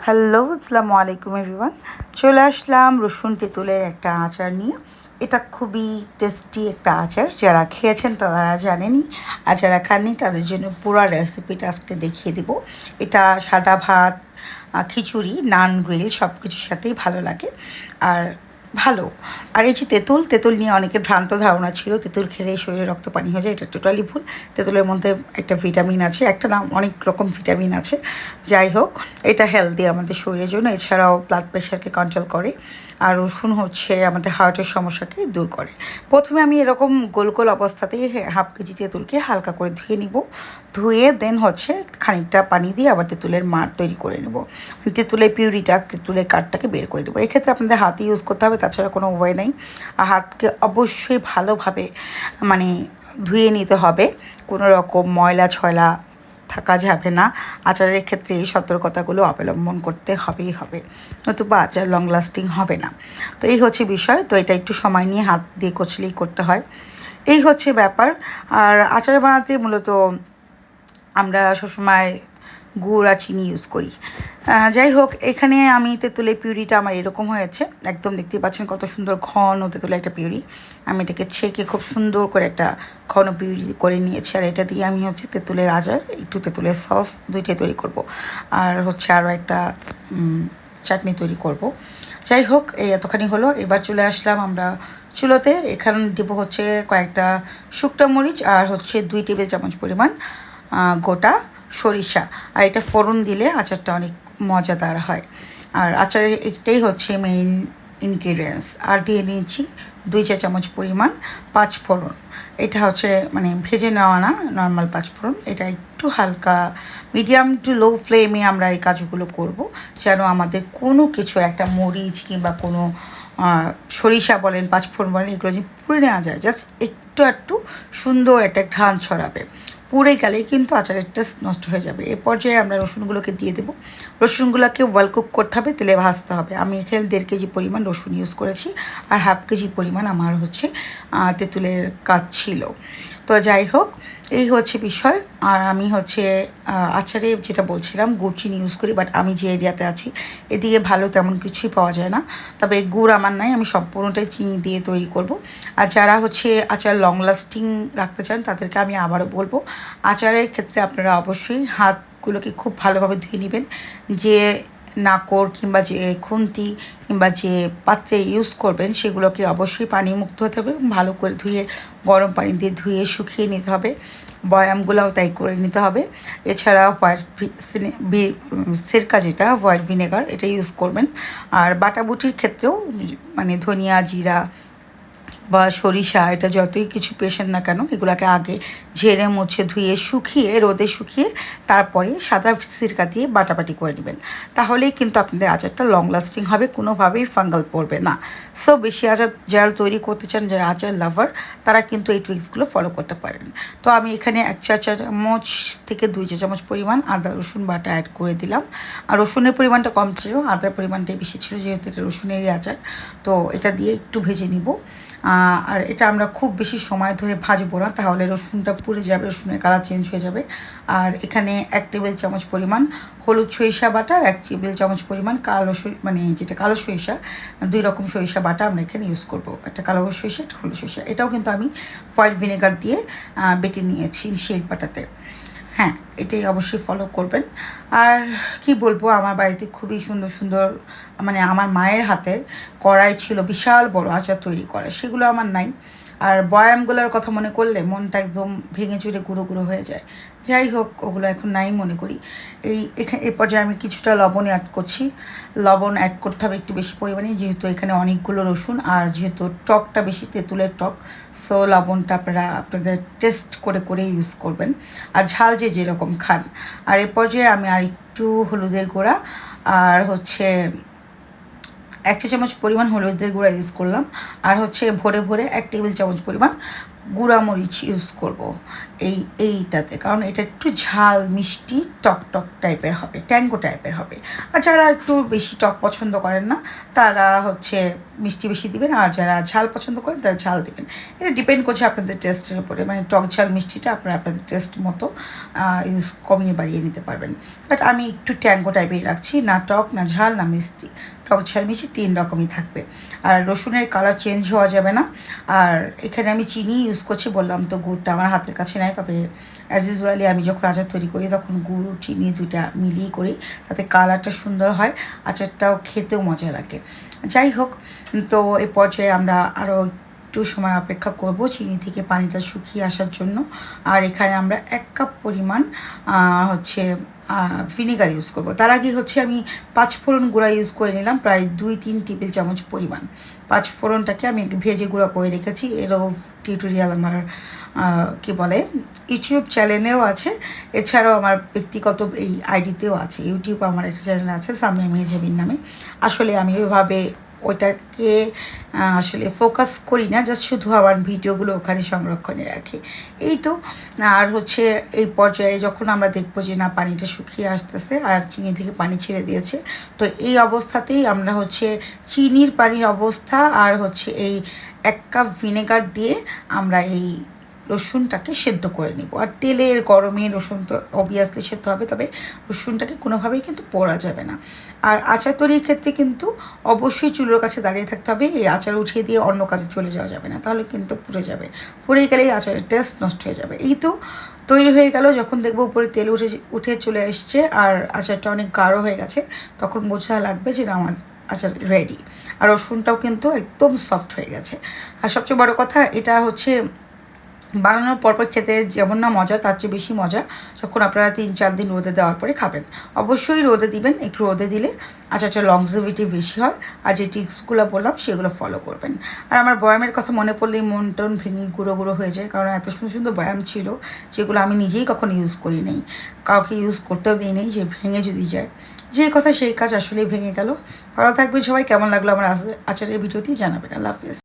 Hello, আসসালামু আলাইকুম everyone. চলে আসলাম রসুন তেঁতুলের একটা আচার নিয়ে। এটা খুবই টেস্টি একটা আচার। যারা খেয়েছেন তারা জানেনই, আর যারা খাননি তাদের জন্য পুরো রেসিপিটা আজকে দেখিয়ে দেব। এটা সাদা ভাত, খিচুড়ি, নান, গ্রিল সব কিছুর সাথেই ভালো লাগে আর ভালো। আর এই যে তেঁতুল, তেঁতুল নিয়ে অনেকের ভ্রান্ত ধারণা ছিল তেঁতুল খেলে শরীরে রক্ত পানি হয়ে যায়। এটা টোটালি ভুল। তেঁতুলের মধ্যে একটা ভিটামিন আছে, একটা না অনেক রকম ভিটামিন আছে। যাই হোক, এটা হেলদি আমাদের শরীরের জন্য। এছাড়াও ব্লাড প্রেশারকে কন্ট্রোল করে। আর রসুন হচ্ছে আমাদের হার্টের সমস্যাকে দূর করে। প্রথমে আমি এরকম গোল গোল অবস্থাতেই হাফ কেজি তেঁতুলকে হালকা করে ধুয়ে নিব। ধুয়ে দেন হচ্ছে খানিকটা পানি দিয়ে আবার তেঁতুলের মাড় তৈরি করে নেব। তেঁতুলের পিউরিটা, তেঁতুলের কাঠটাকে বের করে দেবো। এক্ষেত্রে আপনাদের হাত ইউজ করতে হবে, তাছাড়া কোনো উপায় নেই। আর হাতকে অবশ্যই ভালোভাবে মানে ধুয়ে নিতে হবে। কোনো রকম ময়লা ছয়লা থাকা যাবে না। আচারের ক্ষেত্রে এই সতর্কতাগুলো অবলম্বন করতে হবেই হবে, নতুবা আচার লং লাস্টিং হবে না। তো এই হচ্ছে বিষয়। তো এটা একটু সময় নিয়ে হাত দিয়ে কচলেই করতে হয়, এই হচ্ছে ব্যাপার। আর আচার বানাতে মূলত আমরা সবসময় গুড় আর চিনি ইউজ করি। যাই হোক, এখানে আমি তেঁতুলের পিউরিটা আমার এরকম হয়েছে, একদম দেখতেই পাচ্ছেন কত সুন্দর ঘন তেঁতুলের একটা পিউরি। আমি এটাকে ছেঁকে খুব সুন্দর করে একটা ঘন পিউরি করে নিয়েছি। আর এটা দিয়ে আমি হচ্ছে তেঁতুলের আচার, একটু তেঁতুলের সস, দুইটাই তৈরি করব। আর হচ্ছে আরও একটা চাটনি তৈরি করব। যাই হোক, এই এতখানি হলো। এবার চলে আসলাম আমরা চুলোতে। এখানে দেবো হচ্ছে কয়েকটা শুকনো মরিচ আর হচ্ছে 2 টেবিল চামচ পরিমাণ গোটা সরিষা। আর এটা ফোড়ন দিলে আচারটা অনেক মজাদার হয়। আর আচারের এটাই হচ্ছে মেইন ইনগ্রিডিয়েন্টস। আর দিয়ে নিয়েছি 2 চা চামচ পরিমাণ পাঁচফোড়ন। এটা হচ্ছে মানে ভেজে নেওয়া না, নর্মাল পাঁচফোড়ন। এটা একটু হালকা মিডিয়াম টু লো ফ্লেমে আমরা এই কাজগুলো করব, যেন আমাদের কোনো কিছু একটা মরিচ কিংবা কোনো সরিষা বলেন, পাঁচফোড়ন বলেন, এগুলো যে পুড়ে নেওয়া যায়, জাস্ট একটু একটু সুন্দর একটা ঘ্রাণ ছড়াবে। পুড়ে গেলেই কিন্তু আচারের টেস্ট নষ্ট হয়ে যাবে। এ পর্যায়ে আমরা রসুনগুলোকে দিয়ে দেবো। রসুনগুলোকে ওয়েল কুক করতে হবে, তেলে ভাজতে হবে। আমি এখানে 1.5 কেজি পরিমাণ রসুন ইউজ করেছি, আর হাফ কেজি পরিমাণ আমার হচ্ছে তেঁতুলের কাজ ছিল। তো যাই হোক, এই হচ্ছে বিষয়। আর আমি হচ্ছে আচারে যেটা বলছিলাম, গুড় চিনি ইউজ করি, বাট আমি যে এরিয়াতে আছি এদিকে ভালো তেমন কিছুই পাওয়া যায় না। তবে গুড় আমার নাই, আমি সম্পূর্ণটাই চিনি দিয়ে তৈরি করব। আর যারা হচ্ছে আচার লং লাস্টিং রাখতে চান তাদেরকে আমি আবারও বলবো, আচারের ক্ষেত্রে আপনারা অবশ্যই হাতগুলোকে খুব ভালোভাবে ধুয়ে নেবেন। যে নাকড় কিংবা যে খুন্তি কিংবা যে পাত্রে ইউজ করবেন সেগুলোকে অবশ্যই পানিমুক্ত হতে হবে, ভালো করে ধুয়ে গরম পানি দিয়ে ধুয়ে শুকিয়ে নিতে হবে। বয়ামগুলোও তাই করে নিতে হবে। এছাড়া সিরকা, যেটা হোয়াইট ভিনেগার, এটা ইউজ করবেন। আর বাটাবুটির ক্ষেত্রেও মানে ধনিয়া, জিরা বা সরিষা, এটা যতই কিছু পেশেন না কেন, এগুলোকে আগে ঝেড়ে মুছে ধুয়ে শুকিয়ে রোদে শুকিয়ে তারপরে সাদা সিরকা দিয়ে বাটাবাটি করে নেবেন। তাহলেই কিন্তু আপনাদের আচারটা লং লাস্টিং হবে, কোনোভাবেই ফাঙ্গাল পড়বে না। সো বেশি আচার যারা তৈরি করতে চান, যারা আচার লাভার, তারা কিন্তু এই ট্রিক্সগুলো ফলো করতে পারেন। তো আমি এখানে 1 চা চামচ থেকে 2 চা চামচ পরিমাণ আদা রসুন বাটা অ্যাড করে দিলাম। আর রসুনের পরিমাণটা কম ছিল, আদার পরিমাণটাই বেশি ছিল, যেহেতু এটা রসুনেরই আচার। তো এটা দিয়ে একটু ভেজে নিব। আর এটা আমরা খুব বেশি সময় ধরে ভাজবো না, তাহলে রসুনটা পুড়ে যাবে, রসুনের কালার চেঞ্জ হয়ে যাবে। আর এখানে 1 টেবিল চামচ পরিমাণ হলুদ সরিষা বাটা আর 1 টেবিল চামচ পরিমাণ কালো মানে যেটা কালো সরিষা, 2 রকম সরিষা বাটা আমরা এখানে ইউজ করব। একটা কালো সরিষা, একটা হলুদ সরিষা। এটাও কিন্তু আমি হোয়াইট ভিনেগার দিয়ে বেটে নিয়েছি শিল পাটাতে। হ্যাঁ, এটাই অবশ্যই ফলো করবেন। আর কি বলবো, আমার বাড়িতে খুবই সুন্দর সুন্দর মানে আমার মায়ের হাতের কড়াই ছিল বিশাল বড় আচার তৈরি করা, সেগুলো আমার নাই। আর বয়ামগুলোর কথা মনে করলে মনটা একদম ভেঙে চুরে গুঁড়ো গুঁড়ো হয়ে যায়। যাই হোক, ওগুলো এখন নাই মনে করি। এই পর্যায়ে আমি কিছুটা লবণ অ্যাড করছি। লবণ অ্যাড করতে হবে একটু বেশি পরিমাণে, যেহেতু এখানে অনেকগুলো রসুন আর যেহেতু টকটা বেশি, তেঁতুলের টক। সো লবণটা আপনারা আপনাদের টেস্ট করে করে ইউজ করবেন, আর ঝাল যে যেরকম খান। আর এ পর্যায়ে আমি আর একটু হলুদের গুঁড়া আর হচ্ছে 1 চা চামচ পরিমাণ হলুদের গুঁড়া ইউজ করলাম। আর হচ্ছে ভরে ভরে 1 টেবিল চামচ পরিমাণ গুঁড়ামরিচ ইউজ করব এইটাতে, কারণ এটা একটু ঝাল মিষ্টি টক টক টাইপের হবে, ট্যাঙ্গো টাইপের হবে। আর যারা একটু বেশি টক পছন্দ করেন না তারা হচ্ছে মিষ্টি বেশি দিবেন, আর যারা ঝাল পছন্দ করেন তারা ঝাল দিবেন। এটা ডিপেন্ড করছে আপনাদের টেস্টের উপরে, মানে টক ঝাল মিষ্টিটা আপনারা আপনাদের টেস্ট মতো ইউজ কমিয়ে বাড়িয়ে নিতে পারবেন। বাট আমি একটু ট্যাঙ্গো টাইপেই রাখছি, না টক না ঝাল না মিষ্টি, টক ঝাল মিষ্টি 3 রকমই থাকবে। আর রসুনের কালার চেঞ্জ হওয়া যাবে না। আর এখানে আমি চিনি ইউজ করছি, বললাম তো গুড়টা আমার হাতের কাছে নাই, তবে অ্যাজ ইউজুয়ালি আমি যখন আচার তৈরি করি তখন গুড় চিনি দুইটা মিলিয়ে করি, তাতে কালারটা সুন্দর হয়, আচারটাও খেতেও মজা লাগে। যাই হোক, তো এই পর্যায়ে আমরা আরও একটু সময় অপেক্ষা করব চিনি থেকে পানিটা শুকিয়ে আসার জন্য। আর এখানে আমরা 1 কাপ পরিমাণ হচ্ছে ভিনেগার ইউজ করব। তার আগে হচ্ছে আমি 5 ফোড়ন গুঁড়া ইউজ করে নিলাম, প্রায় 2-3 টেবিল চামচ পরিমাণ। 5 ফোড়নটাকে আমি ভেজে গুঁড়া করে রেখেছি। এরও টিউটোরিয়াল আমার কী বলে ইউটিউব চ্যানেলেও আছে, এছাড়াও আমার ব্যক্তিগত এই আইডিতেও আছে। ইউটিউব আমার একটা চ্যানেল আছে সামিয়া মেহজাবিন নামে। আসলে আমি ওইভাবে ওইটাকে আসলে ফোকাস করি না, জাস্ট শুধু আমার ভিডিওগুলো ওখানে সংরক্ষণে রাখি, এই তো। আর হচ্ছে এই পর্যায়ে যখন আমরা দেখবো যে না পানিটা শুকিয়ে আসতেছে আর চিনি থেকে পানি ছেড়ে দিয়েছে, তো এই অবস্থাতেই আমরা হচ্ছে চিনির পানির অবস্থা আর হচ্ছে এই 1 কাপ ভিনেগার দিয়ে আমরা এই রসুনটাকে সেদ্ধ করে নিব। আর তেলের গরমে রসুন তো অবভিয়াসলি সেদ্ধ হবে, তবে রসুনটাকে কোনোভাবেই কিন্তু পোড়া যাবে না। আর আচার তৈরির ক্ষেত্রে কিন্তু অবশ্যই চুলোর কাছে দাঁড়িয়ে থাকতে হবে, এই আচার উঠিয়ে দিয়ে অন্য কাজে চলে যাওয়া যাবে না, তাহলে কিন্তু পুড়ে যাবে। পুড়ে গেলেই আচারের টেস্ট নষ্ট হয়ে যাবে। এই তো তৈরি হয়ে গেল, যখন দেখবো উপরে তেল উঠে চলে এসছে আর আচারটা অনেক গাঢ় হয়ে গেছে, তখন বোঝা লাগবে যে না আমার আচার রেডি। আর রসুনটাও কিন্তু একদম সফট হয়ে গেছে। আর সবচেয়ে বড় কথা, এটা হচ্ছে বানানোর পরপর খেতে যেমন না মজা, তার চেয়ে বেশি মজা যখন আপনারা 3-4 দিন রোদে দেওয়ার পরে খাবেন। অবশ্যই রোদে দিবেন, একটু রোদে দিলে আচারটা লংজিভিটি বেশি হয়। আর যে টিপসগুলো বললাম সেগুলো ফলো করবেন। আর আমার বয়ামের কথা মনে পড়লেই মন টন ভেঙে গুঁড়ো গুঁড়ো হয়ে যায়, কারণ এত সুন্দর সুন্দর বয়াম ছিল যেগুলো আমি নিজেই কখনো ইউজ করি নেই, কাউকে ইউজ করতেও দিই নেই, যে ভেঙে যদি যায়। যে কথা সেই কাজ আসলেই ভেঙে গেল। ভালো থাকবেন সবাই। কেমন লাগলো আমার আচারের ভিডিওটি জানাবেন। আল্লাহ হাফেজ।